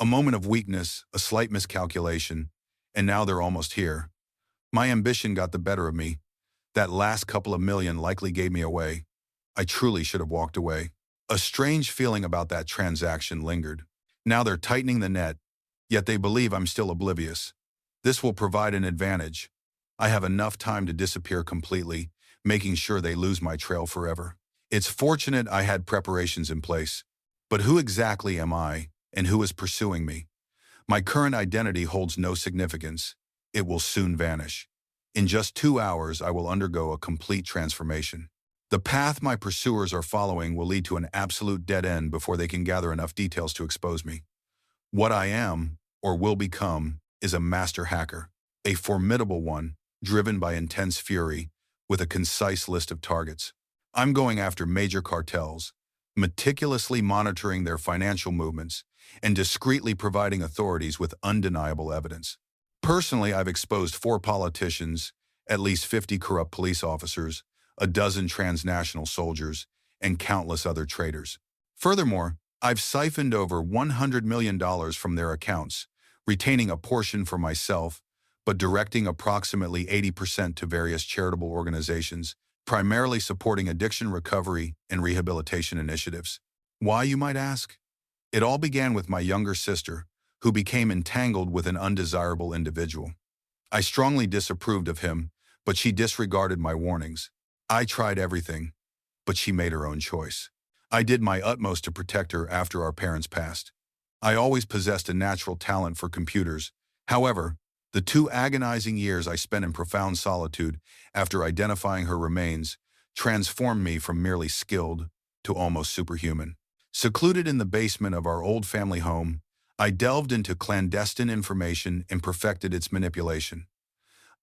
A moment of weakness, a slight miscalculation, and now they're almost here. My ambition got the better of me. That last couple of million likely gave me away. I truly should have walked away. A strange feeling about that transaction lingered. Now they're tightening the net, yet they believe I'm still oblivious. This will provide an advantage. I have enough time to disappear completely, making sure they lose my trail forever. It's fortunate I had preparations in place. But who exactly am I, and who is pursuing me? My current identity holds no significance. It will soon vanish. In just 2 hours, I will undergo a complete transformation. The path my pursuers are following will lead to an absolute dead end before they can gather enough details to expose me. What I am, or will become, is a master hacker, a formidable one, driven by intense fury, with a concise list of targets. I'm going after major cartels, meticulously monitoring their financial movements, and discreetly providing authorities with undeniable evidence. Personally, I've exposed 4 politicians, at least 50 corrupt police officers, a dozen transnational soldiers, and countless other traitors. Furthermore, I've siphoned over $100 million from their accounts, retaining a portion for myself, but directing approximately 80% to various charitable organizations, primarily supporting addiction recovery and rehabilitation initiatives. Why, you might ask? It all began with my younger sister, who became entangled with an undesirable individual. I strongly disapproved of him, but she disregarded my warnings. I tried everything, but she made her own choice. I did my utmost to protect her after our parents passed. I always possessed a natural talent for computers. However, the 2 agonizing years I spent in profound solitude after identifying her remains transformed me from merely skilled to almost superhuman. Secluded in the basement of our old family home, I delved into clandestine information and perfected its manipulation.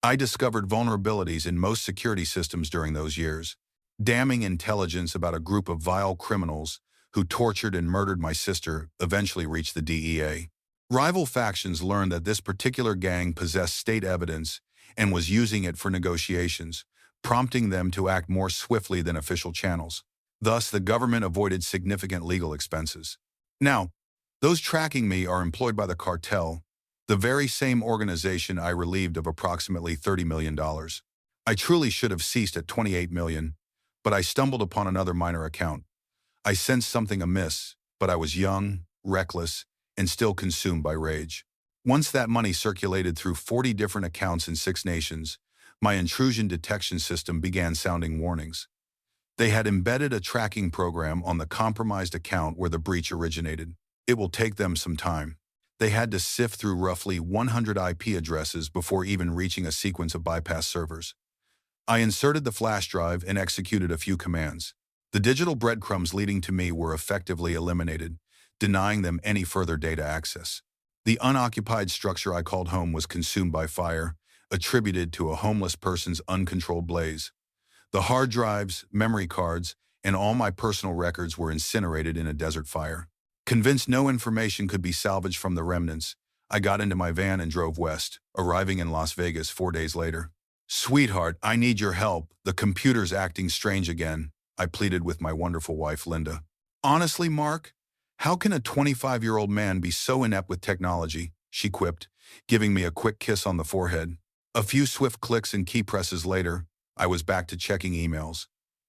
I discovered vulnerabilities in most security systems during those years, damning intelligence about a group of vile criminals who tortured and murdered my sister eventually reached the DEA. Rival factions learned that this particular gang possessed state evidence and was using it for negotiations, prompting them to act more swiftly than official channels. Thus, the government avoided significant legal expenses. Now, those tracking me are employed by the cartel, the very same organization I relieved of approximately $30 million. I truly should have ceased at $28 million, but I stumbled upon another minor account. I sensed something amiss, but I was young, reckless, and still consumed by rage. Once that money circulated through 40 different accounts in 6 nations, my intrusion detection system began sounding warnings. They had embedded a tracking program on the compromised account where the breach originated. It will take them some time. They had to sift through roughly 100 IP addresses before even reaching a sequence of bypass servers. I inserted the flash drive and executed a few commands. The digital breadcrumbs leading to me were effectively eliminated, denying them any further data access. The unoccupied structure I called home was consumed by fire, attributed to a homeless person's uncontrolled blaze. The hard drives, memory cards, and all my personal records were incinerated in a desert fire. Convinced no information could be salvaged from the remnants, I got into my van and drove west, arriving in Las Vegas 4 days later. "Sweetheart, I need your help. The computer's acting strange again," I pleaded with my wonderful wife, Linda. "Honestly, Mark, how can a 25-year-old man be so inept with technology?" she quipped, giving me a quick kiss on the forehead. A few swift clicks and key presses later, I was back to checking emails.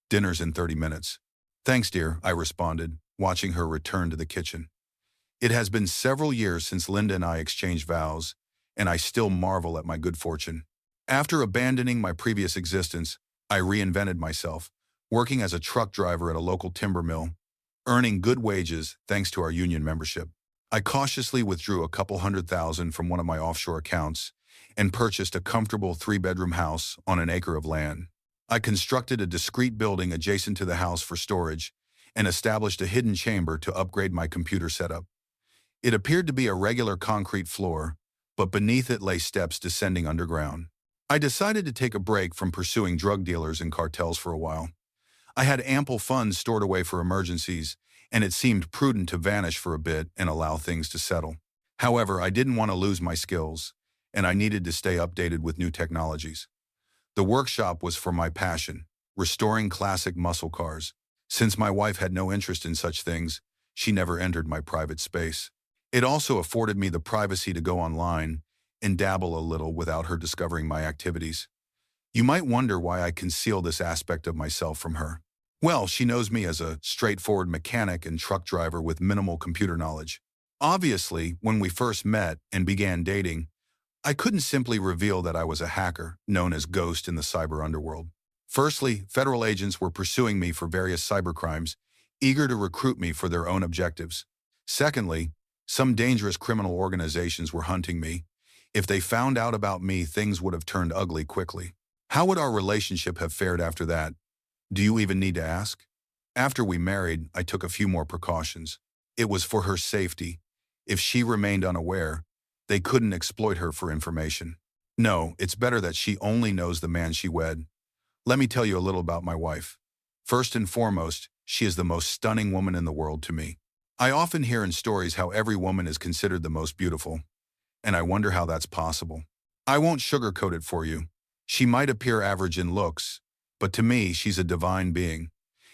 "Dinner's in 30 minutes. "Thanks, dear," I responded, watching her return to the kitchen. It has been several years since Linda and I exchanged vows, and I still marvel at my good fortune. After abandoning my previous existence, I reinvented myself, working as a truck driver at a local timber mill, earning good wages thanks to our union membership. I cautiously withdrew a couple $100,000 from one of my offshore accounts and purchased a comfortable 3-bedroom house on an acre of land. I constructed a discreet building adjacent to the house for storage and established a hidden chamber to upgrade my computer setup. It appeared to be a regular concrete floor, but beneath it lay steps descending underground. I decided to take a break from pursuing drug dealers and cartels for a while. I had ample funds stored away for emergencies, and it seemed prudent to vanish for a bit and allow things to settle. However, I didn't want to lose my skills, and I needed to stay updated with new technologies. The workshop was for my passion, restoring classic muscle cars. Since my wife had no interest in such things, she never entered my private space. It also afforded me the privacy to go online and dabble a little without her discovering my activities. You might wonder why I conceal this aspect of myself from her. Well, she knows me as a straightforward mechanic and truck driver with minimal computer knowledge. Obviously, when we first met and began dating, I couldn't simply reveal that I was a hacker, known as Ghost in the cyber underworld. Firstly, federal agents were pursuing me for various cybercrimes, eager to recruit me for their own objectives. Secondly, some dangerous criminal organizations were hunting me. If they found out about me, things would have turned ugly quickly. How would our relationship have fared after that? Do you even need to ask? After we married, I took a few more precautions. It was for her safety. If she remained unaware, they couldn't exploit her for information. No, it's better that she only knows the man she wed. Let me tell you a little about my wife. First and foremost, she is the most stunning woman in the world to me. I often hear in stories how every woman is considered the most beautiful, and I wonder how that's possible. I won't sugarcoat it for you. She might appear average in looks, but to me, she's a divine being.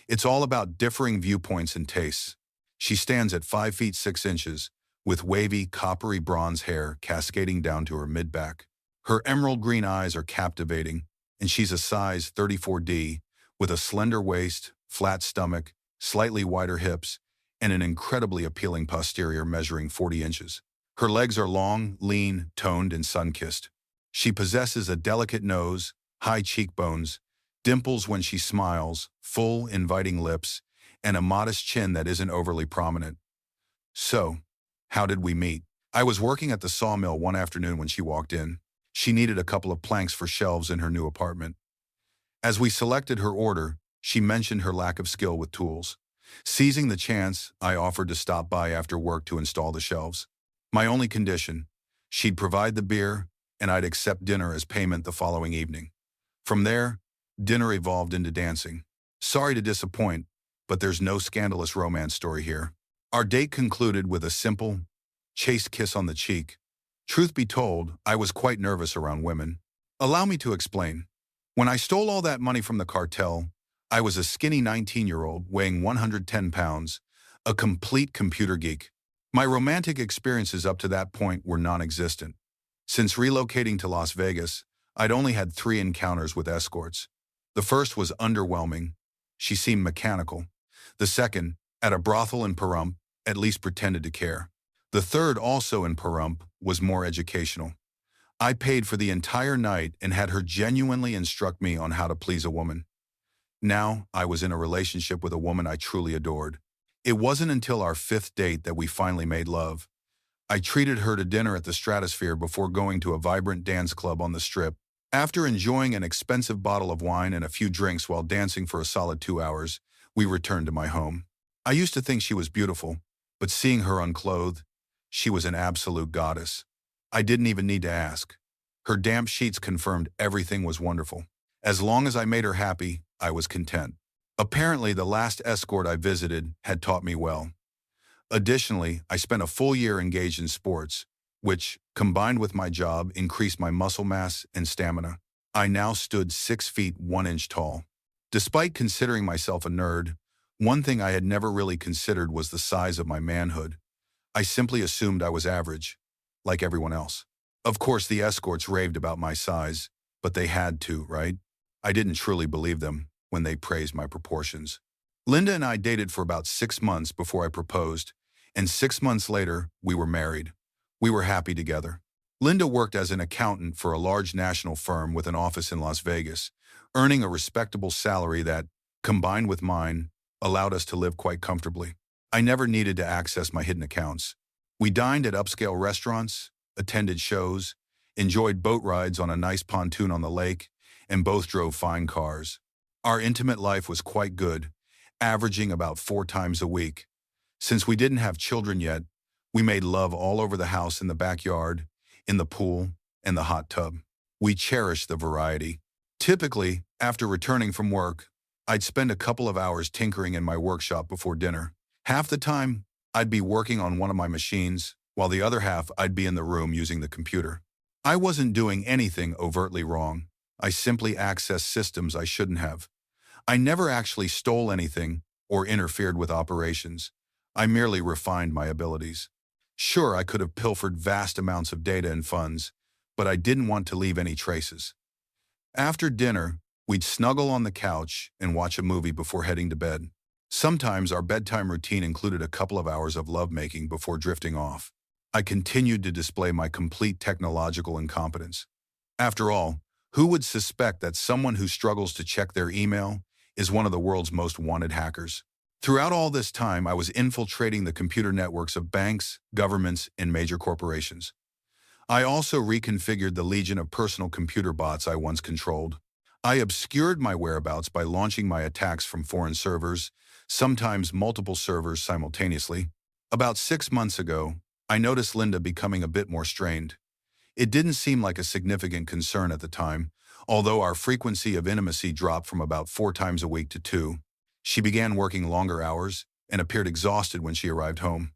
It's all about differing viewpoints and tastes. She stands at 5 feet 6 inches, with wavy, coppery bronze hair cascading down to her mid-back. Her emerald green eyes are captivating, and she's a size 34D, with a slender waist, flat stomach, slightly wider hips, and an incredibly appealing posterior measuring 40 inches. Her legs are long, lean, toned, and sun-kissed. She possesses a delicate nose, high cheekbones, dimples when she smiles, full, inviting lips, and a modest chin that isn't overly prominent. So, how did we meet? I was working at the sawmill one afternoon when she walked in. She needed a couple of planks for shelves in her new apartment. As we selected her order, she mentioned her lack of skill with tools. Seizing the chance, I offered to stop by after work to install the shelves. My only condition: she'd provide the beer, and I'd accept dinner as payment the following evening. From there, dinner evolved into dancing. Sorry to disappoint, but there's no scandalous romance story here. Our date concluded with a simple, chaste kiss on the cheek. Truth be told, I was quite nervous around women. Allow me to explain. When I stole all that money from the cartel, I was a skinny 19-year-old weighing 110 pounds, a complete computer geek. My romantic experiences up to that point were non-existent. Since relocating to Las Vegas, I'd only had 3 encounters with escorts. The first was underwhelming. She seemed mechanical. The second, at a brothel in Pahrump, at least pretended to care. The third, also in Pahrump, was more educational. I paid for the entire night and had her genuinely instruct me on how to please a woman. Now, I was in a relationship with a woman I truly adored. It wasn't until our 5th date that we finally made love. I treated her to dinner at the Stratosphere before going to a vibrant dance club on the Strip. After enjoying an expensive bottle of wine and a few drinks while dancing for a solid 2 hours, we returned to my home. I used to think she was beautiful, but seeing her unclothed, she was an absolute goddess. I didn't even need to ask. Her damp sheets confirmed everything was wonderful. As long as I made her happy, I was content. Apparently, the last escort I visited had taught me well. Additionally, I spent a full year engaged in sports, which, combined with my job, increased my muscle mass and stamina. I now stood 6 feet 1 inch tall. Despite considering myself a nerd, one thing I had never really considered was the size of my manhood. I simply assumed I was average, like everyone else. Of course, the escorts raved about my size, but they had to, right? I didn't truly believe them when they praised my proportions. Linda and I dated for about 6 months before I proposed, and 6 months later, we were married. We were happy together. Linda worked as an accountant for a large national firm with an office in Las Vegas, earning a respectable salary that, combined with mine, allowed us to live quite comfortably. I never needed to access my hidden accounts. We dined at upscale restaurants, attended shows, enjoyed boat rides on a nice pontoon on the lake, and both drove fine cars. Our intimate life was quite good, averaging about 4 times a week. Since we didn't have children yet, we made love all over the house, in the backyard, in the pool, and the hot tub. We cherished the variety. Typically, after returning from work, I'd spend a couple of hours tinkering in my workshop before dinner. Half the time, I'd be working on one of my machines, while the other half I'd be in the room using the computer. I wasn't doing anything overtly wrong. I simply accessed systems I shouldn't have. I never actually stole anything or interfered with operations. I merely refined my abilities. Sure, I could have pilfered vast amounts of data and funds, but I didn't want to leave any traces. After dinner, we'd snuggle on the couch and watch a movie before heading to bed. Sometimes our bedtime routine included a couple of hours of lovemaking before drifting off. I continued to display my complete technological incompetence. After all, who would suspect that someone who struggles to check their email is one of the world's most wanted hackers? Throughout all this time, I was infiltrating the computer networks of banks, governments, and major corporations. I also reconfigured the legion of personal computer bots I once controlled. I obscured my whereabouts by launching my attacks from foreign servers, sometimes multiple servers simultaneously. About 6 months ago, I noticed Linda becoming a bit more strained. It didn't seem like a significant concern at the time, although our frequency of intimacy dropped from about 4 times a week to 2. She began working longer hours and appeared exhausted when she arrived home.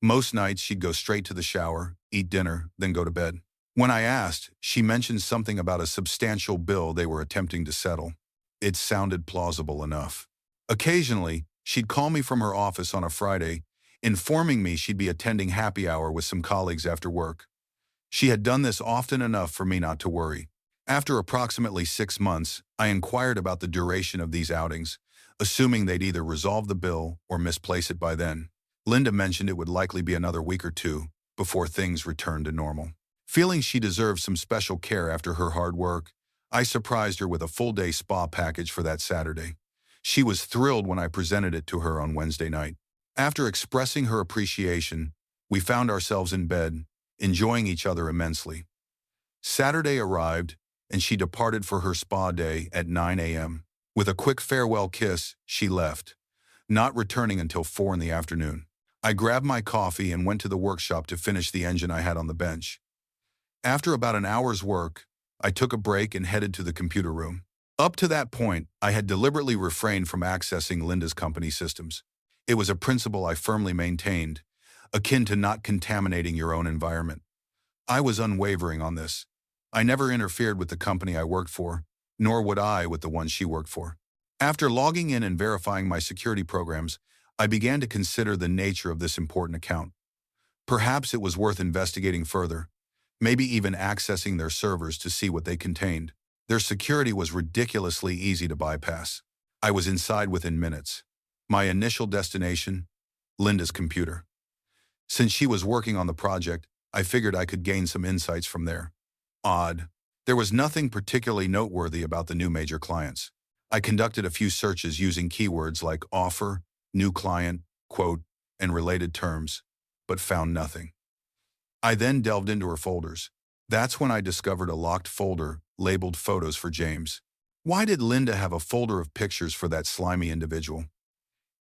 Most nights she'd go straight to the shower, eat dinner, then go to bed. When I asked, she mentioned something about a substantial bill they were attempting to settle. It sounded plausible enough. Occasionally, she'd call me from her office on a Friday, informing me she'd be attending happy hour with some colleagues after work. She had done this often enough for me not to worry. After approximately 6 months, I inquired about the duration of these outings, assuming they'd either resolve the bill or misplace it by then. Linda mentioned it would likely be another week or two before things returned to normal. Feeling she deserved some special care after her hard work, I surprised her with a full-day spa package for that Saturday. She was thrilled when I presented it to her on Wednesday night. After expressing her appreciation, we found ourselves in bed, enjoying each other immensely. Saturday arrived, and she departed for her spa day at 9 a.m. With a quick farewell kiss, she left, not returning until 4 in the afternoon. I grabbed my coffee and went to the workshop to finish the engine I had on the bench. After about an hour's work, I took a break and headed to the computer room. Up to that point, I had deliberately refrained from accessing Linda's company systems. It was a principle I firmly maintained, akin to not contaminating your own environment. I was unwavering on this. I never interfered with the company I worked for, nor would I with the one she worked for. After logging in and verifying my security programs, I began to consider the nature of this important account. Perhaps it was worth investigating further, maybe even accessing their servers to see what they contained. Their security was ridiculously easy to bypass. I was inside within minutes. My initial destination, Linda's computer. Since she was working on the project, I figured I could gain some insights from there. Odd. There was nothing particularly noteworthy about the new major clients. I conducted a few searches using keywords like offer, new client, quote, and related terms, but found nothing. I then delved into her folders. That's when I discovered a locked folder labeled Photos for James. Why did Linda have a folder of pictures for that slimy individual?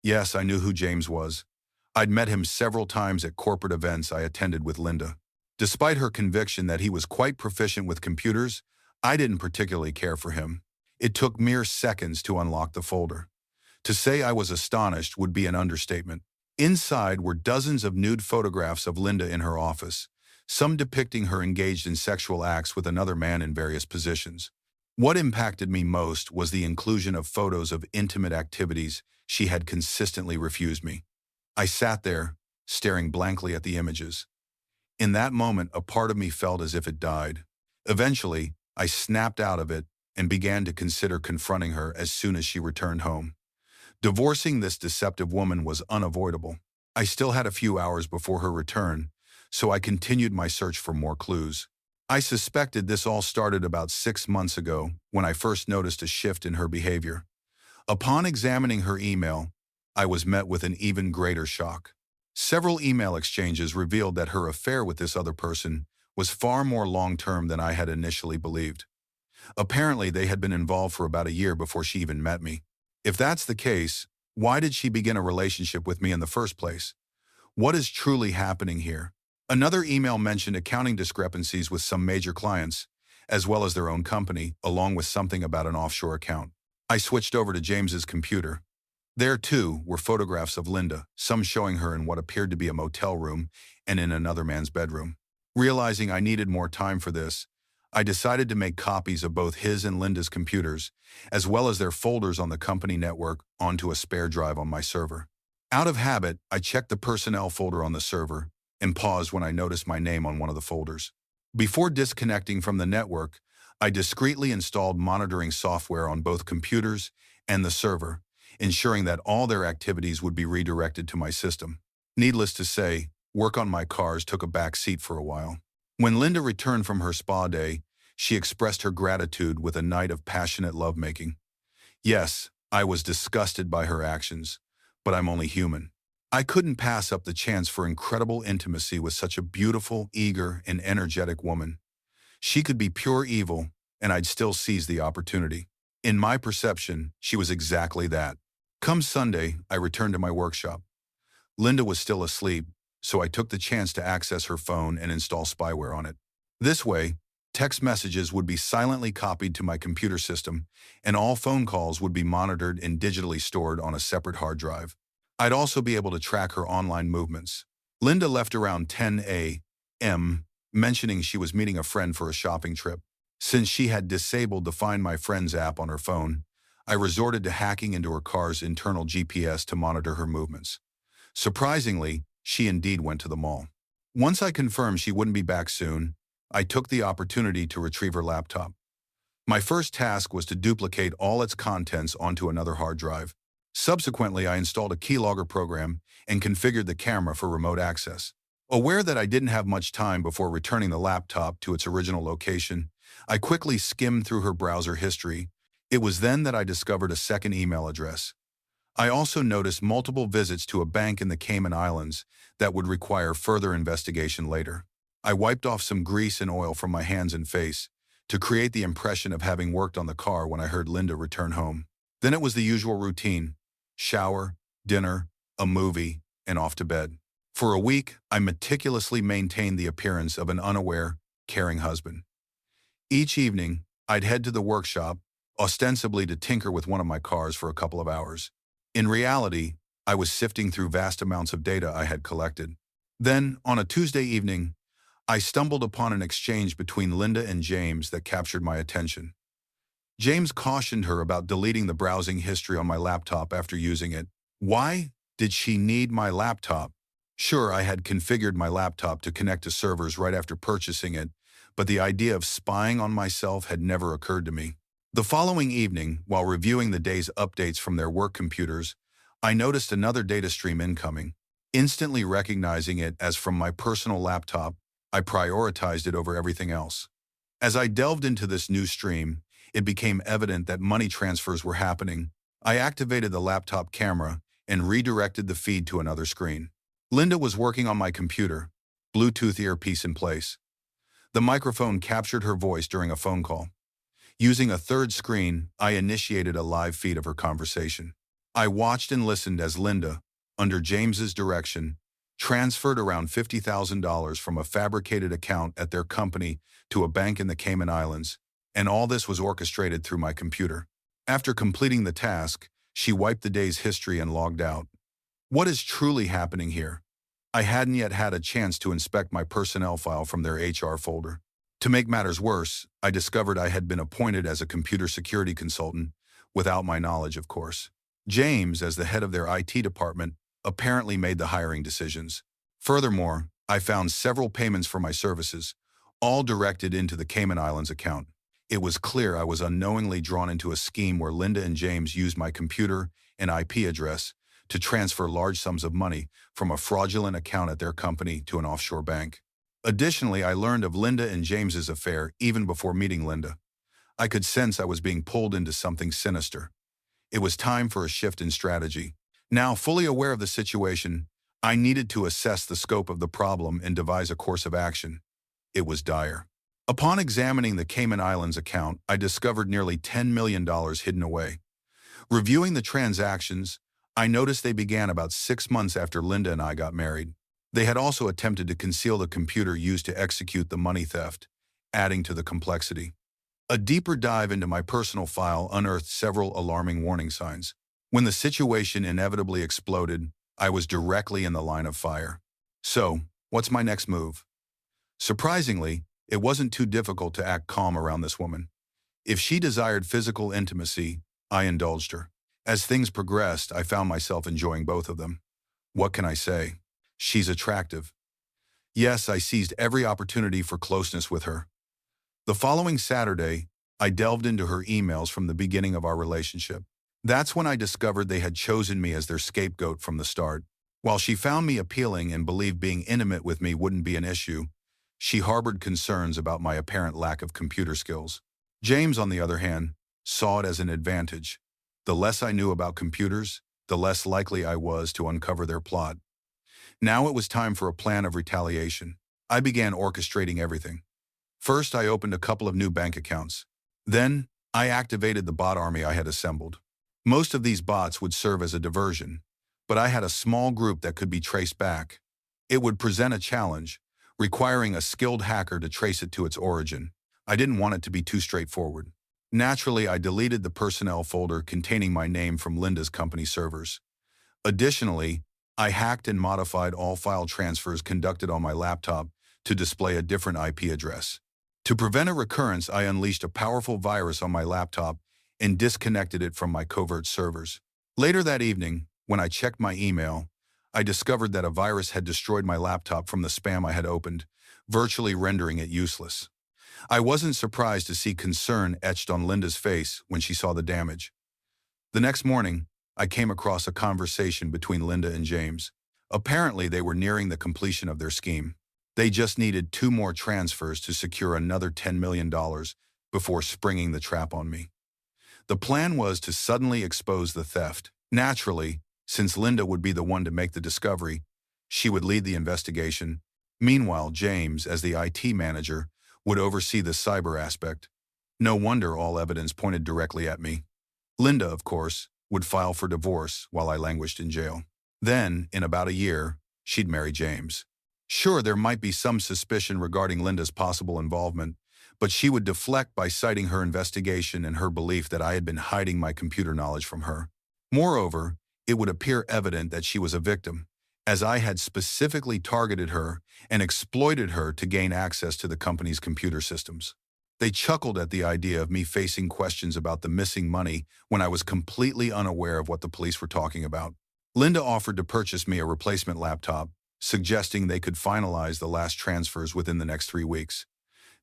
Yes, I knew who James was. I'd met him several times at corporate events I attended with Linda. Despite her conviction that he was quite proficient with computers, I didn't particularly care for him. It took mere seconds to unlock the folder. To say I was astonished would be an understatement. Inside were dozens of nude photographs of Linda in her office, some depicting her engaged in sexual acts with another man in various positions. What impacted me most was the inclusion of photos of intimate activities she had consistently refused me. I sat there, staring blankly at the images. In that moment, a part of me felt as if it died. Eventually, I snapped out of it and began to consider confronting her as soon as she returned home. Divorcing this deceptive woman was unavoidable. I still had a few hours before her return, so I continued my search for more clues. I suspected this all started about 6 months ago when I first noticed a shift in her behavior. Upon examining her email, I was met with an even greater shock. Several email exchanges revealed that her affair with this other person was far more long-term than I had initially believed. Apparently, they had been involved for about a year before she even met me. If that's the case, why did she begin a relationship with me in the first place? What is truly happening here? Another email mentioned accounting discrepancies with some major clients, as well as their own company, along with something about an offshore account. I switched over to James's computer. There, too, were photographs of Linda, some showing her in what appeared to be a motel room and in another man's bedroom. Realizing I needed more time for this, I decided to make copies of both his and Linda's computers, as well as their folders on the company network, onto a spare drive on my server. Out of habit, I checked the personnel folder on the server, and paused when I noticed my name on one of the folders. Before disconnecting from the network, I discreetly installed monitoring software on both computers and the server, ensuring that all their activities would be redirected to my system. Needless to say, work on my cars took a back seat for a while. When Linda returned from her spa day, she expressed her gratitude with a night of passionate lovemaking. Yes, I was disgusted by her actions, but I'm only human. I couldn't pass up the chance for incredible intimacy with such a beautiful, eager, and energetic woman. She could be pure evil, and I'd still seize the opportunity. In my perception, she was exactly that. Come Sunday, I returned to my workshop. Linda was still asleep, so I took the chance to access her phone and install spyware on it. This way, text messages would be silently copied to my computer system, and all phone calls would be monitored and digitally stored on a separate hard drive. I'd also be able to track her online movements. Linda left around 10 a.m., mentioning she was meeting a friend for a shopping trip. Since she had disabled the Find My Friends app on her phone, I resorted to hacking into her car's internal GPS to monitor her movements. Surprisingly, she indeed went to the mall. Once I confirmed she wouldn't be back soon, I took the opportunity to retrieve her laptop. My first task was to duplicate all its contents onto another hard drive. Subsequently, I installed a keylogger program and configured the camera for remote access. Aware that I didn't have much time before returning the laptop to its original location, I quickly skimmed through her browser history. It was then that I discovered a second email address. I also noticed multiple visits to a bank in the Cayman Islands that would require further investigation later. I wiped off some grease and oil from my hands and face to create the impression of having worked on the car when I heard Linda return home. Then it was the usual routine: shower, dinner, a movie, and off to bed. For a week, I meticulously maintained the appearance of an unaware, caring husband. Each evening, I'd head to the workshop, ostensibly to tinker with one of my cars for a couple of hours. In reality, I was sifting through vast amounts of data I had collected. Then, on a Tuesday evening, I stumbled upon an exchange between Linda and James that captured my attention. James cautioned her about deleting the browsing history on my laptop after using it. Why did she need my laptop? Sure, I had configured my laptop to connect to servers right after purchasing it, but the idea of spying on myself had never occurred to me. The following evening, while reviewing the day's updates from their work computers, I noticed another data stream incoming. Instantly recognizing it as from my personal laptop, I prioritized it over everything else. As I delved into this new stream, it became evident that money transfers were happening. I activated the laptop camera and redirected the feed to another screen. Linda was working on my computer, Bluetooth earpiece in place. The microphone captured her voice during a phone call. Using a third screen, I initiated a live feed of her conversation. I watched and listened as Linda, under James's direction, transferred around $50,000 from a fabricated account at their company to a bank in the Cayman Islands, and all this was orchestrated through my computer. After completing the task, she wiped the day's history and logged out. What is truly happening here? I hadn't yet had a chance to inspect my personnel file from their HR folder. To make matters worse, I discovered I had been appointed as a computer security consultant, without my knowledge, of course. James, as the head of their IT department, apparently made the hiring decisions. Furthermore, I found several payments for my services, all directed into the Cayman Islands account. It was clear I was unknowingly drawn into a scheme where Linda and James used my computer and IP address to transfer large sums of money from a fraudulent account at their company to an offshore bank. Additionally, I learned of Linda and James's affair even before meeting Linda. I could sense I was being pulled into something sinister. It was time for a shift in strategy. Now, fully aware of the situation, I needed to assess the scope of the problem and devise a course of action. It was dire. Upon examining the Cayman Islands account, I discovered nearly $10 million hidden away. Reviewing the transactions, I noticed they began about 6 months after Linda and I got married. They had also attempted to conceal the computer used to execute the money theft, adding to the complexity. A deeper dive into my personal file unearthed several alarming warning signs. When the situation inevitably exploded, I was directly in the line of fire. So, what's my next move? Surprisingly, it wasn't too difficult to act calm around this woman. If she desired physical intimacy, I indulged her. As things progressed, I found myself enjoying both of them. What can I say? She's attractive. Yes, I seized every opportunity for closeness with her. The following Saturday, I delved into her emails from the beginning of our relationship. That's when I discovered they had chosen me as their scapegoat from the start. While she found me appealing and believed being intimate with me wouldn't be an issue, she harbored concerns about my apparent lack of computer skills. James, on the other hand, saw it as an advantage. The less I knew about computers, the less likely I was to uncover their plot. Now it was time for a plan of retaliation. I began orchestrating everything. First, I opened a couple of new bank accounts. Then, I activated the bot army I had assembled. Most of these bots would serve as a diversion, but I had a small group that could be traced back. It would present a challenge, requiring a skilled hacker to trace it to its origin. I didn't want it to be too straightforward. Naturally, I deleted the personnel folder containing my name from Linda's company servers. Additionally, I hacked and modified all file transfers conducted on my laptop to display a different IP address. To prevent a recurrence, I unleashed a powerful virus on my laptop and disconnected it from my covert servers. Later that evening, when I checked my email, I discovered that a virus had destroyed my laptop from the spam I had opened, virtually rendering it useless. I wasn't surprised to see concern etched on Linda's face when she saw the damage. The next morning, I came across a conversation between Linda and James. Apparently, they were nearing the completion of their scheme. They just needed 2 more transfers to secure another $10 million before springing the trap on me. The plan was to suddenly expose the theft. Naturally, since Linda would be the one to make the discovery, she would lead the investigation. Meanwhile, James, as the IT manager, would oversee the cyber aspect. No wonder all evidence pointed directly at me. Linda, of course, would file for divorce while I languished in jail. Then, in about a year, she'd marry James. Sure, there might be some suspicion regarding Linda's possible involvement, but she would deflect by citing her investigation and her belief that I had been hiding my computer knowledge from her. Moreover, it would appear evident that she was a victim, as I had specifically targeted her and exploited her to gain access to the company's computer systems. They chuckled at the idea of me facing questions about the missing money when I was completely unaware of what the police were talking about. Linda offered to purchase me a replacement laptop, suggesting they could finalize the last transfers within the next 3 weeks.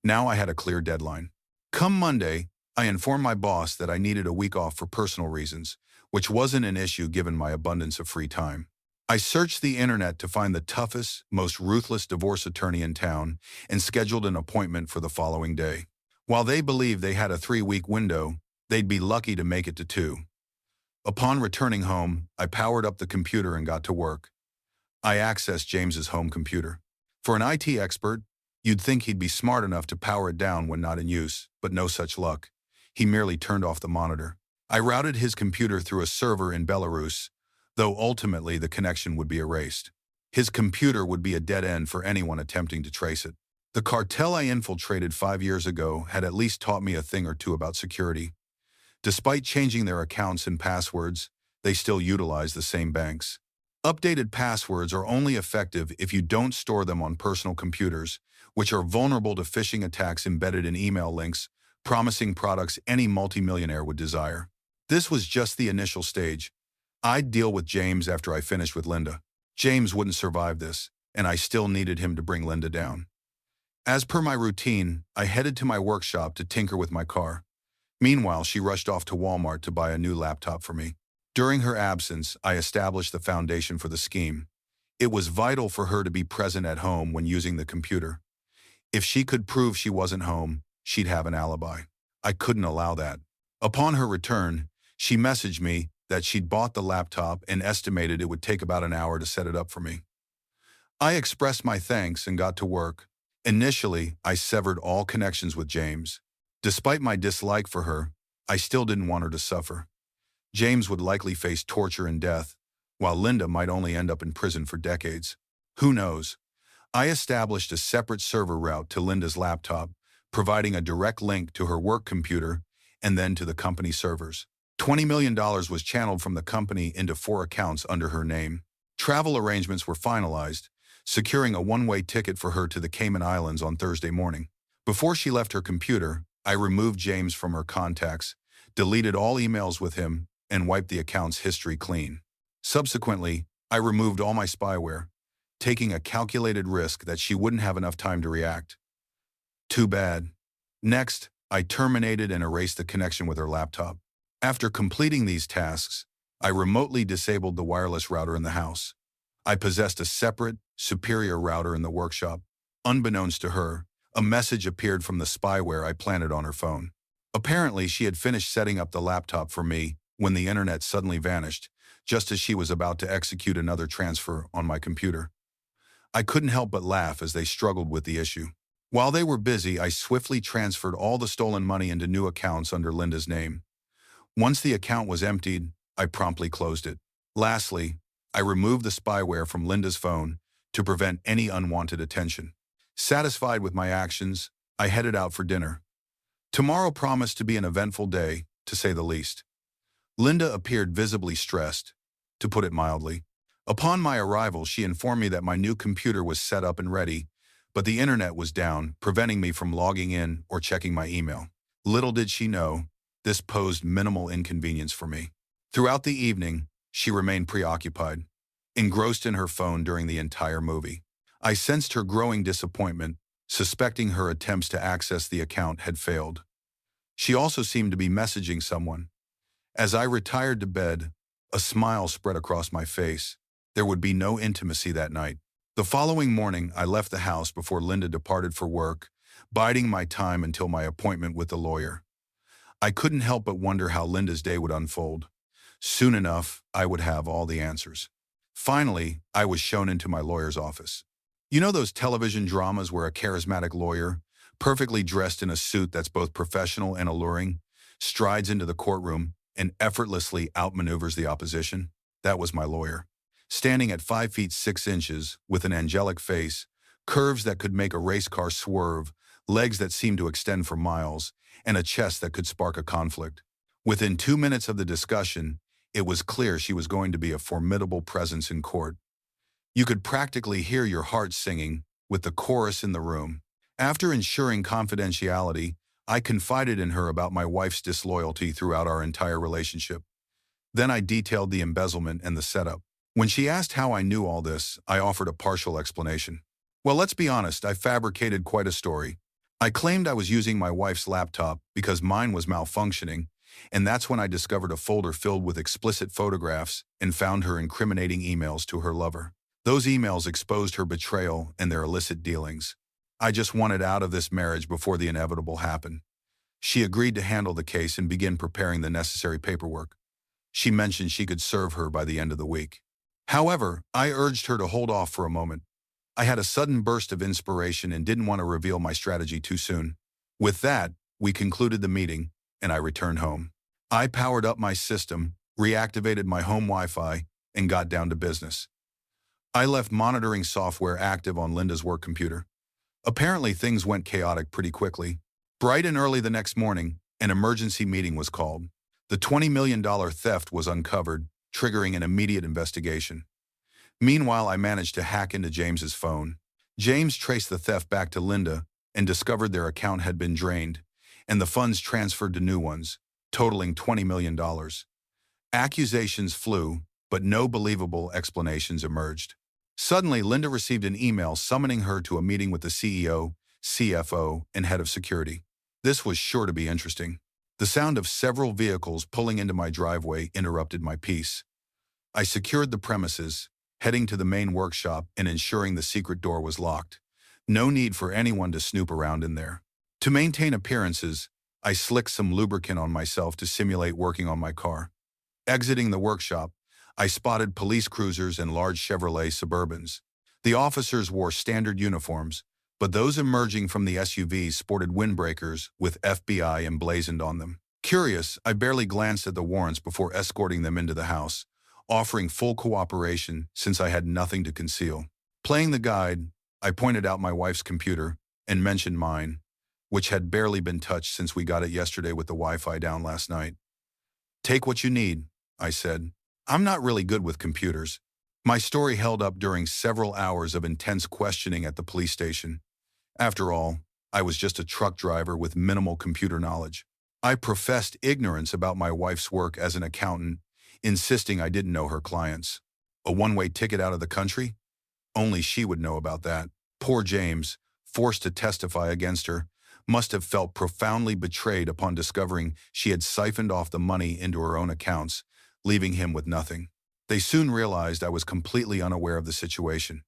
Now I had a clear deadline. Come Monday, I informed my boss that I needed a week off for personal reasons, which wasn't an issue given my abundance of free time. I searched the internet to find the toughest, most ruthless divorce attorney in town and scheduled an appointment for the following day. While they believed they had a 3-week window, they'd be lucky to make it to 2. Upon returning home, I powered up the computer and got to work. I accessed James's home computer. For an IT expert, you'd think he'd be smart enough to power it down when not in use, but no such luck. He merely turned off the monitor. I routed his computer through a server in Belarus, though ultimately the connection would be erased. His computer would be a dead end for anyone attempting to trace it. The cartel I infiltrated 5 years ago had at least taught me a thing or two about security. Despite changing their accounts and passwords, they still utilize the same banks. Updated passwords are only effective if you don't store them on personal computers, which are vulnerable to phishing attacks embedded in email links, promising products any multimillionaire would desire. This was just the initial stage. I'd deal with James after I finished with Linda. James wouldn't survive this, and I still needed him to bring Linda down. As per my routine, I headed to my workshop to tinker with my car. Meanwhile, she rushed off to Walmart to buy a new laptop for me. During her absence, I established the foundation for the scheme. It was vital for her to be present at home when using the computer. If she could prove she wasn't home, she'd have an alibi. I couldn't allow that. Upon her return, she messaged me that she'd bought the laptop and estimated it would take about an hour to set it up for me. I expressed my thanks and got to work. Initially, I severed all connections with James. Despite my dislike for her, I still didn't want her to suffer. James would likely face torture and death, while Linda might only end up in prison for decades. Who knows? I established a separate server route to Linda's laptop, providing a direct link to her work computer and then to the company servers. $20 million was channeled from the company into 4 accounts under her name. Travel arrangements were finalized, securing a one-way ticket for her to the Cayman Islands on Thursday morning. Before she left her computer, I removed James from her contacts, deleted all emails with him, and wiped the account's history clean. Subsequently, I removed all my spyware. taking a calculated risk that she wouldn't have enough time to react. Too bad. Next, I terminated and erased the connection with her laptop. After completing these tasks, I remotely disabled the wireless router in the house. I possessed a separate, superior router in the workshop. Unbeknownst to her, a message appeared from the spyware I planted on her phone. Apparently, she had finished setting up the laptop for me when the internet suddenly vanished, just as she was about to execute another transfer on my computer. I couldn't help but laugh as they struggled with the issue. While they were busy, I swiftly transferred all the stolen money into new accounts under Linda's name. Once the account was emptied, I promptly closed it. Lastly, I removed the spyware from Linda's phone to prevent any unwanted attention. Satisfied with my actions, I headed out for dinner. Tomorrow promised to be an eventful day, to say the least. Linda appeared visibly stressed, to put it mildly. Upon my arrival, she informed me that my new computer was set up and ready, but the internet was down, preventing me from logging in or checking my email. Little did she know, this posed minimal inconvenience for me. Throughout the evening, she remained preoccupied, engrossed in her phone during the entire movie. I sensed her growing disappointment, suspecting her attempts to access the account had failed. She also seemed to be messaging someone. As I retired to bed, a smile spread across my face. There would be no intimacy that night. The following morning, I left the house before Linda departed for work, biding my time until my appointment with the lawyer. I couldn't help but wonder how Linda's day would unfold. Soon enough, I would have all the answers. Finally, I was shown into my lawyer's office. You know those television dramas where a charismatic lawyer, perfectly dressed in a suit that's both professional and alluring, strides into the courtroom and effortlessly outmaneuvers the opposition? That was my lawyer. Standing at 5 feet 6 inches, with an angelic face, curves that could make a race car swerve, legs that seemed to extend for miles, and a chest that could spark a conflict. Within 2 minutes of the discussion, it was clear she was going to be a formidable presence in court. You could practically hear your heart singing, with the chorus in the room. After ensuring confidentiality, I confided in her about my wife's disloyalty throughout our entire relationship. Then I detailed the embezzlement and the setup. When she asked how I knew all this, I offered a partial explanation. Well, let's be honest, I fabricated quite a story. I claimed I was using my wife's laptop because mine was malfunctioning, and that's when I discovered a folder filled with explicit photographs and found her incriminating emails to her lover. Those emails exposed her betrayal and their illicit dealings. I just wanted out of this marriage before the inevitable happened. She agreed to handle the case and begin preparing the necessary paperwork. She mentioned she could serve her by the end of the week. However, I urged her to hold off for a moment. I had a sudden burst of inspiration and didn't want to reveal my strategy too soon. With that, we concluded the meeting, and I returned home. I powered up my system, reactivated my home Wi-Fi, and got down to business. I left monitoring software active on Linda's work computer. Apparently, things went chaotic pretty quickly. Bright and early the next morning, an emergency meeting was called. The $20 million theft was uncovered, triggering an immediate investigation. Meanwhile, I managed to hack into James's phone. James traced the theft back to Linda and discovered their account had been drained, and the funds transferred to new ones, totaling $20 million. Accusations flew, but no believable explanations emerged. Suddenly, Linda received an email summoning her to a meeting with the CEO, CFO, and head of security. This was sure to be interesting. The sound of several vehicles pulling into my driveway interrupted my peace. I secured the premises, heading to the main workshop and ensuring the secret door was locked. No need for anyone to snoop around in there. To maintain appearances, I slicked some lubricant on myself to simulate working on my car. Exiting the workshop, I spotted police cruisers and large Chevrolet Suburbans. The officers wore standard uniforms, but those emerging from the SUVs sported windbreakers with FBI emblazoned on them. Curious, I barely glanced at the warrants before escorting them into the house, offering full cooperation since I had nothing to conceal. Playing the guide, I pointed out my wife's computer and mentioned mine, which had barely been touched since we got it yesterday with the Wi-Fi down last night. "Take what you need," I said. I'm not really good with computers. My story held up during several hours of intense questioning at the police station. After all, I was just a truck driver with minimal computer knowledge. I professed ignorance about my wife's work as an accountant, insisting I didn't know her clients. A one-way ticket out of the country? Only she would know about that. Poor James, forced to testify against her, must have felt profoundly betrayed upon discovering she had siphoned off the money into her own accounts, leaving him with nothing. They soon realized I was completely unaware of the situation.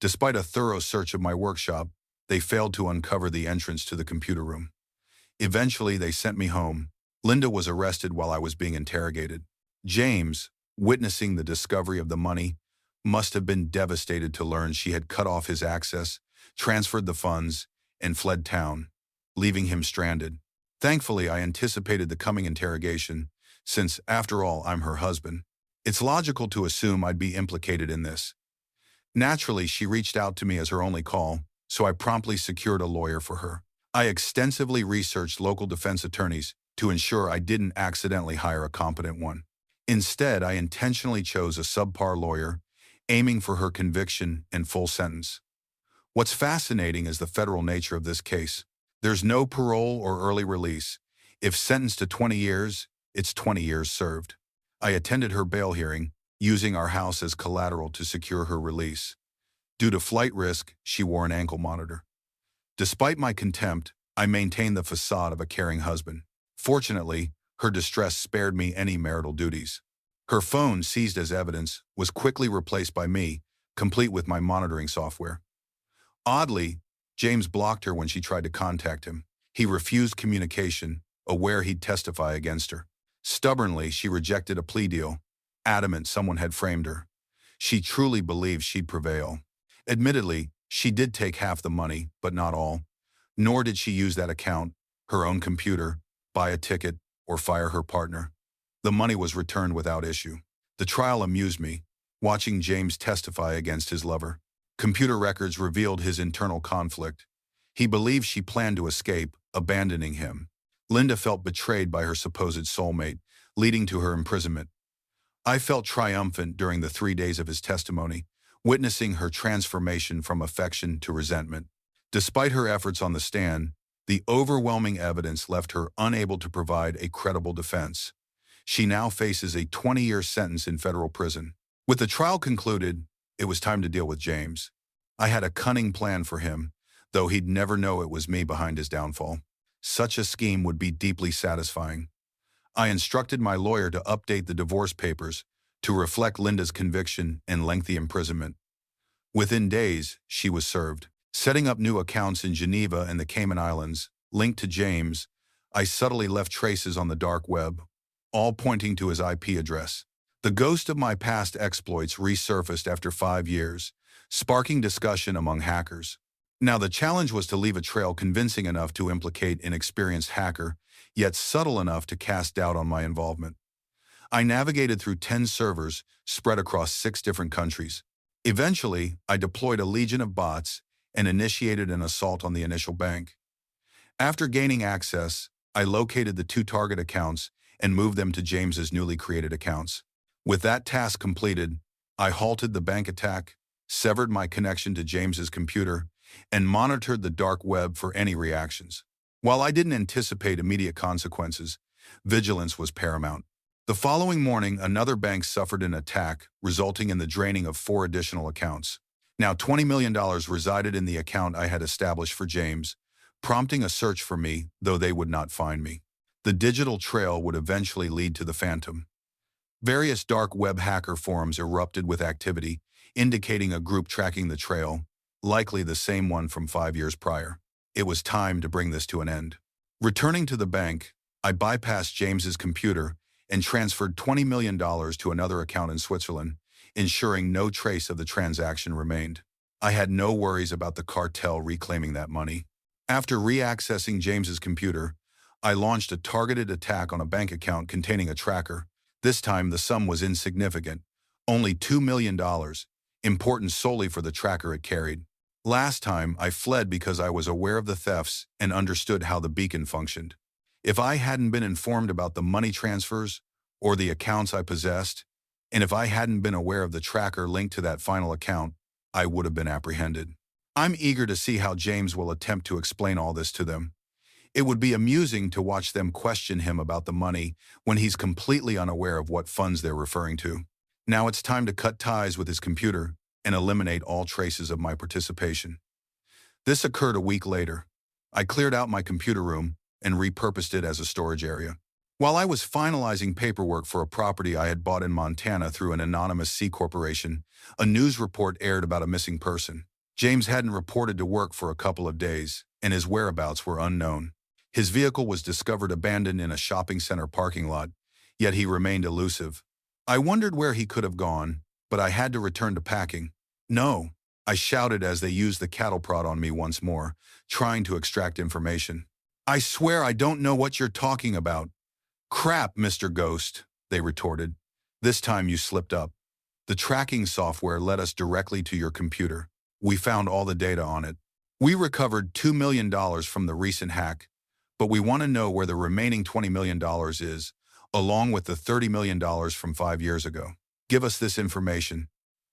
Despite a thorough search of my workshop, they failed to uncover the entrance to the computer room. Eventually, they sent me home. Linda was arrested while I was being interrogated. James, witnessing the discovery of the money, must have been devastated to learn she had cut off his access, transferred the funds, and fled town, leaving him stranded. Thankfully, I anticipated the coming interrogation, since, after all, I'm her husband. It's logical to assume I'd be implicated in this. Naturally, she reached out to me as her only call, so I promptly secured a lawyer for her. I extensively researched local defense attorneys to ensure I didn't accidentally hire a competent one. Instead, I intentionally chose a subpar lawyer, aiming for her conviction and full sentence. What's fascinating is the federal nature of this case. There's no parole or early release. If sentenced to 20 years, it's 20 years served. I attended her bail hearing, using our house as collateral to secure her release. Due to flight risk, she wore an ankle monitor. Despite my contempt, I maintained the facade of a caring husband. Fortunately, her distress spared me any marital duties. Her phone, seized as evidence, was quickly replaced by me, complete with my monitoring software. Oddly, James blocked her when she tried to contact him. He refused communication, aware he'd testify against her. Stubbornly, she rejected a plea deal, adamant someone had framed her. She truly believed she'd prevail. Admittedly, she did take half the money, but not all. Nor did she use that account, her own computer, buy a ticket, or fire her partner. The money was returned without issue. The trial amused me, watching James testify against his lover. Computer records revealed his internal conflict. He believed she planned to escape, abandoning him. Linda felt betrayed by her supposed soulmate, leading to her imprisonment. I felt triumphant during the 3 days of his testimony, witnessing her transformation from affection to resentment. Despite her efforts on the stand, the overwhelming evidence left her unable to provide a credible defense. She now faces a 20-year sentence in federal prison. With the trial concluded, it was time to deal with James. I had a cunning plan for him, though he'd never know it was me behind his downfall. Such a scheme would be deeply satisfying. I instructed my lawyer to update the divorce papers to reflect Linda's conviction and lengthy imprisonment. Within days, she was served. Setting up new accounts in Geneva and the Cayman Islands, linked to James, I subtly left traces on the dark web, all pointing to his IP address. The ghost of my past exploits resurfaced after 5 years, sparking discussion among hackers. Now the challenge was to leave a trail convincing enough to implicate an experienced hacker, yet subtle enough to cast doubt on my involvement. I navigated through 10 servers spread across 6 different countries. Eventually, I deployed a legion of bots and initiated an assault on the initial bank. After gaining access, I located the 2 target accounts and moved them to James's newly created accounts. With that task completed, I halted the bank attack, severed my connection to James's computer, and monitored the dark web for any reactions. While I didn't anticipate immediate consequences, vigilance was paramount. The following morning, another bank suffered an attack, resulting in the draining of 4 additional accounts. Now $20 million resided in the account I had established for James, prompting a search for me, though they would not find me. The digital trail would eventually lead to the Phantom. Various dark web hacker forums erupted with activity, indicating a group tracking the trail, likely the same one from 5 years prior. It was time to bring this to an end. Returning to the bank, I bypassed James's computer and transferred $20 million to another account in Switzerland, ensuring no trace of the transaction remained. I had no worries about the cartel reclaiming that money. After re-accessing James's computer, I launched a targeted attack on a bank account containing a tracker. This time, the sum was insignificant, only $2 million, important solely for the tracker it carried. Last time, I fled because I was aware of the thefts and understood how the beacon functioned. If I hadn't been informed about the money transfers or the accounts I possessed, and if I hadn't been aware of the tracker linked to that final account, I would have been apprehended. I'm eager to see how James will attempt to explain all this to them. It would be amusing to watch them question him about the money when he's completely unaware of what funds they're referring to. Now it's time to cut ties with his computer and eliminate all traces of my participation. This occurred a week later. I cleared out my computer room and repurposed it as a storage area. While I was finalizing paperwork for a property I had bought in Montana through an anonymous C corporation, a news report aired about a missing person. James hadn't reported to work for a couple of days, and his whereabouts were unknown. His vehicle was discovered abandoned in a shopping center parking lot, yet he remained elusive. I wondered where he could have gone, but I had to return to packing. "No," I shouted as they used the cattle prod on me once more, trying to extract information. "I swear I don't know what you're talking about." "Crap, Mr. Ghost," they retorted. "This time you slipped up. The tracking software led us directly to your computer. We found all the data on it. We recovered $2 million from the recent hack, but we want to know where the remaining $20 million is, along with the $30 million from 5 years ago. Give us this information,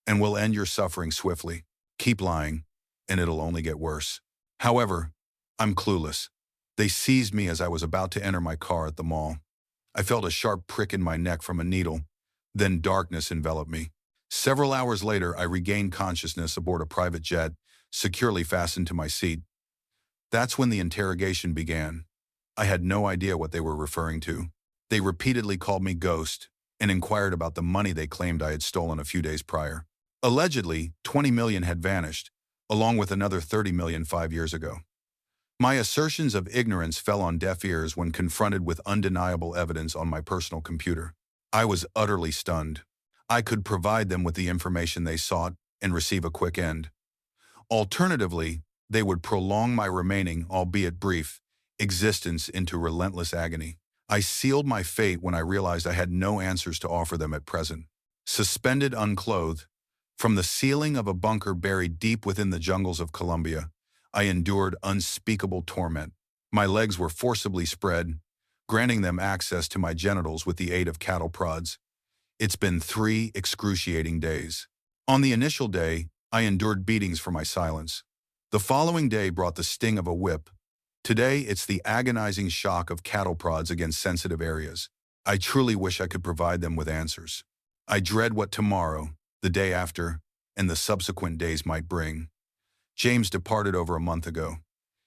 and we'll end your suffering swiftly. Keep lying, and it'll only get worse." However, I'm clueless. They seized me as I was about to enter my car at the mall. I felt a sharp prick in my neck from a needle. Then darkness enveloped me. Several hours later, I regained consciousness aboard a private jet, securely fastened to my seat. That's when the interrogation began. I had no idea what they were referring to. They repeatedly called me Ghost and inquired about the money they claimed I had stolen a few days prior. Allegedly, $20 million had vanished, along with another $30 million 5 years ago. My assertions of ignorance fell on deaf ears when confronted with undeniable evidence on my personal computer. I was utterly stunned. I could provide them with the information they sought and receive a quick end. Alternatively, they would prolong my remaining, albeit brief, existence into relentless agony. I sealed my fate when I realized I had no answers to offer them at present. Suspended unclothed, from the ceiling of a bunker buried deep within the jungles of Colombia, I endured unspeakable torment. My legs were forcibly spread, granting them access to my genitals with the aid of cattle prods. It's been 3 excruciating days. On the initial day, I endured beatings for my silence. The following day brought the sting of a whip. Today, it's the agonizing shock of cattle prods against sensitive areas. I truly wish I could provide them with answers. I dread what tomorrow, the day after, and the subsequent days might bring. James departed over a month ago.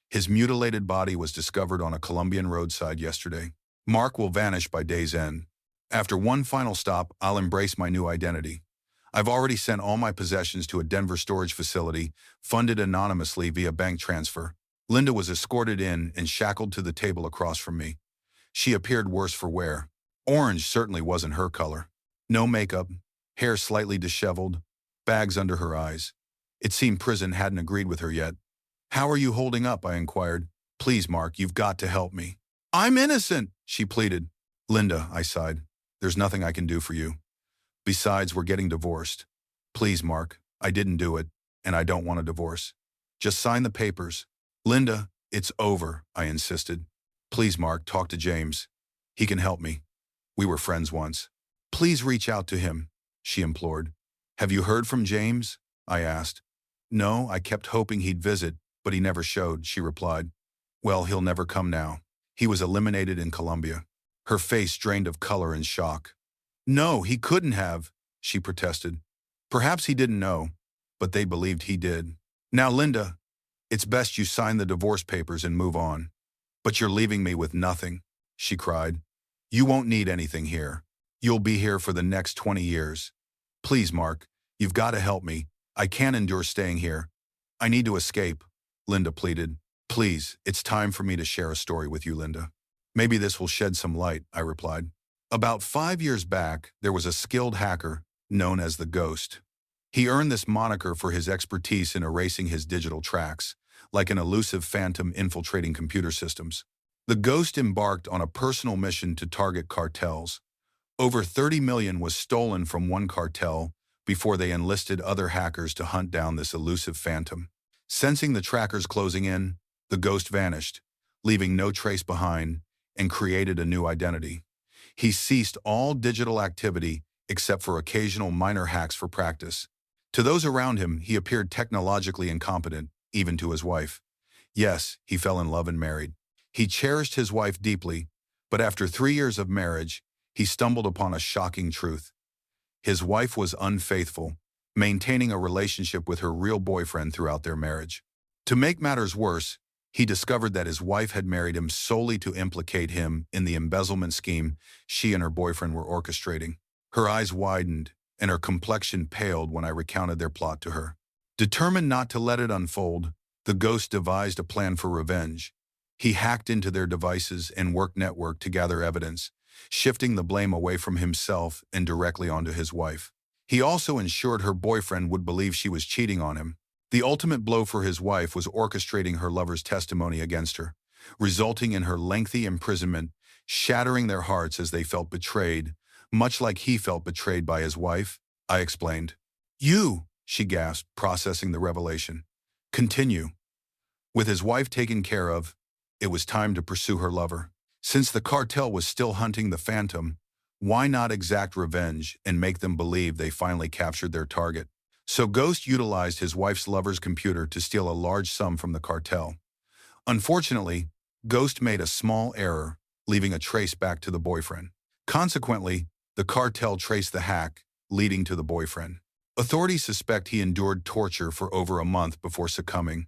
His mutilated body was discovered on a Colombian roadside yesterday. Mark will vanish by day's end. After one final stop, I'll embrace my new identity. I've already sent all my possessions to a Denver storage facility, funded anonymously via bank transfer. Linda was escorted in and shackled to the table across from me. She appeared worse for wear. Orange certainly wasn't her color. No makeup, hair slightly disheveled, bags under her eyes. It seemed prison hadn't agreed with her yet. "How are you holding up?" I inquired. "Please, Mark, you've got to help me." "I'm innocent," she pleaded. "Linda," I sighed, "there's nothing I can do for you. Besides, we're getting divorced. Please, Mark, I didn't do it, and I don't want a divorce. Just sign the papers." "Linda, it's over," I insisted. "Please, Mark, talk to James. He can help me. We were friends once." "Please reach out to him," she implored. "Have you heard from James?" I asked. "No, I kept hoping he'd visit, but he never showed," she replied. "Well, he'll never come now. He was eliminated in Colombia." Her face drained of color and shock. "No, he couldn't have," she protested. "Perhaps he didn't know, but they believed he did. Now, Linda, it's best you sign the divorce papers and move on." "But you're leaving me with nothing," she cried. "You won't need anything here. You'll be here for the next 20 years. Please, Mark, you've got to help me. I can't endure staying here. I need to escape," Linda pleaded. "Please, it's time for me to share a story with you, Linda. Maybe this will shed some light," I replied. About 5 years back, there was a skilled hacker known as the Ghost. He earned this moniker for his expertise in erasing his digital tracks, like an elusive phantom infiltrating computer systems. The Ghost embarked on a personal mission to target cartels. Over 30 million was stolen from one cartel before they enlisted other hackers to hunt down this elusive phantom. Sensing the trackers closing in, the Ghost vanished, leaving no trace behind, and created a new identity. He ceased all digital activity except for occasional minor hacks for practice. To those around him, he appeared technologically incompetent, even to his wife. Yes, he fell in love and married. He cherished his wife deeply, but after 3 years of marriage, he stumbled upon a shocking truth. His wife was unfaithful, maintaining a relationship with her real boyfriend throughout their marriage. To make matters worse, he discovered that his wife had married him solely to implicate him in the embezzlement scheme she and her boyfriend were orchestrating. Her eyes widened, and her complexion paled when I recounted their plot to her. Determined not to let it unfold, the ghost devised a plan for revenge. He hacked into their devices and work network to gather evidence, shifting the blame away from himself and directly onto his wife. He also ensured her boyfriend would believe she was cheating on him. The ultimate blow for his wife was orchestrating her lover's testimony against her, resulting in her lengthy imprisonment, shattering their hearts as they felt betrayed, much like he felt betrayed by his wife. I explained. "You," she gasped, processing the revelation. "Continue." With his wife taken care of, it was time to pursue her lover. Since the cartel was still hunting the phantom, why not exact revenge and make them believe they finally captured their target? So Ghost utilized his wife's lover's computer to steal a large sum from the cartel. Unfortunately, Ghost made a small error, leaving a trace back to the boyfriend. Consequently, the cartel traced the hack, leading to the boyfriend. Authorities suspect he endured torture for over a month before succumbing.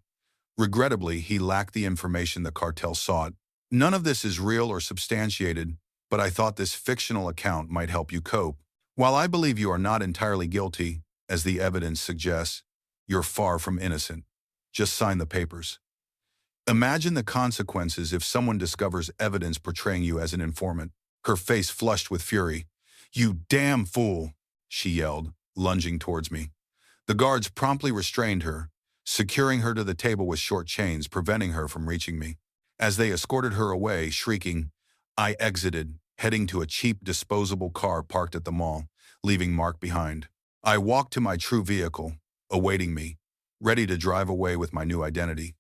Regrettably, he lacked the information the cartel sought. None of this is real or substantiated, but I thought this fictional account might help you cope. While I believe you are not entirely guilty, as the evidence suggests, you're far from innocent. Just sign the papers. Imagine the consequences if someone discovers evidence portraying you as an informant. Her face flushed with fury. "You damn fool," she yelled, lunging towards me. The guards promptly restrained her, securing her to the table with short chains, preventing her from reaching me. As they escorted her away, shrieking, I exited, heading to a cheap disposable car parked at the mall, leaving Mark behind. I walked to my true vehicle, awaiting me, ready to drive away with my new identity.